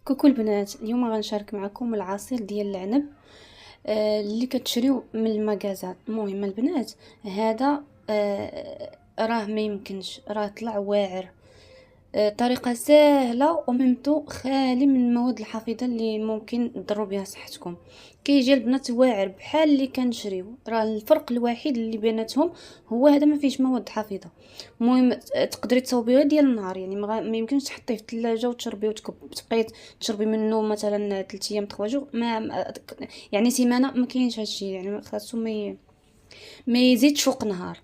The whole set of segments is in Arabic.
كوكو البنات، اليوم غنشارك معكم العصير ديال العنب اللي كتشريو من المغازات. المهم البنات، هذا راه ما يمكنش، راه طلع واعر. طريقه سهله وميمتو خالي من المواد الحافظه اللي ممكن تضروا بها صحتكم. كيجي البنات واعر بحال اللي كنشريو، راه الفرق الوحيد اللي بيناتهم هو هذا ما فيهش مواد حافظه. المهم تقدري تصاوبيه ديال النهار، يعني ما يمكنش تحطيه في الثلاجه وتشربيه تبقاي تشربي منه مثلا 3 ايام 3 جوغ يعني سيمانه ما كاينش هادشي، يعني خاصو ما يزيدش فوق نهار.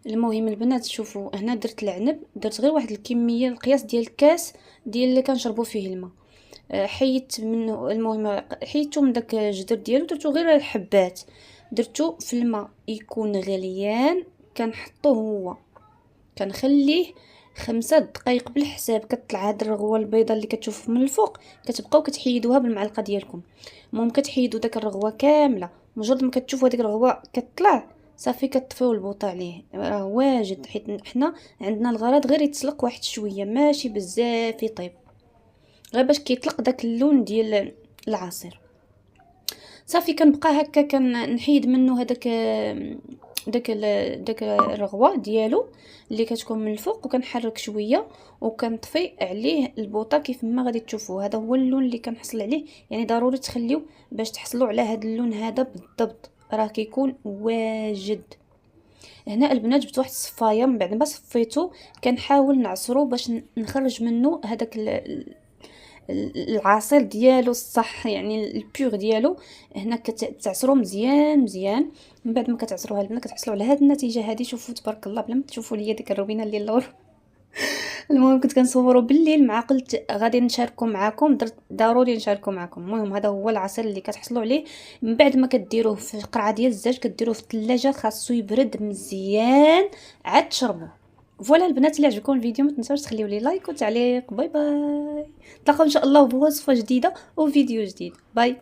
المهم البنات، شوفوا هنا درت العنب، درت غير واحد الكميه، القياس ديال الكاس ديال اللي كنشربوا فيه الماء. حيدت منه، المهم حيدته من داك الجدر ديالو، درتو غير الحبات، درتو في الماء يكون غليان. كنحطوه هو، كنخليه 5 دقائق بالحساب. كتطلع هاد الرغوه البيضاء اللي كتشوف من الفوق، كتبقاو كتحيدوها بالمعلقه ديالكم. المهم كتحيدوا داك الرغوه كامله. مجرد ما كتشوفوا هذيك الرغوه كتطلع، صافي كتطفيو البوطه عليه. راه واجد، حيت حنا عندنا الغرض غير يتسلق واحد شويه، ماشي بزاف يطيب، غير باش كيطلق داك اللون ديال العصير. صافي كنبقى هكا كنحيد منه هذاك داك الرغوه ديالو اللي كتكون من الفوق، وكنحرك شويه وكنطفي عليه البوطه. كيف ما غادي تشوفوا هذا هو اللون اللي كنحصل عليه. يعني ضروري تخليو باش تحصلوا على هذا اللون هذا بالضبط، راه كيكون واجد. هنا البنات جبت واحد الصفايه، من بعد ما صفيته كنحاول نعصرو باش نخرج منه هذاك العصير ديالو الصح، يعني البيغ ديالو. هنا كتعصروا مزيان مزيان. من بعد ما كتعصروها البنات كتحصلوا على هذه النتيجه هذه. شوفوا تبارك الله، بلا ما تشوفوا ليا ديك الروينه اللي اللور. المهم كنت كنصوروا بالليل، مع قلت غادي نشاركوا معكم، درت ضروري نشاركوا معكم. المهم هذا هو العصير اللي كتحصلوا عليه. من بعد ما كديروه في قرعه ديال الزاج، كديروه في الثلاجه، خاصو يبرد مزيان عاد تشربوه. فوالا البنات، اللي عجبكم الفيديو ما تنساوش تخليوا لي لايك وتعليق. باي باي، نتلاقاو ان شاء الله بوصفه جديده وفيديو جديد. باي.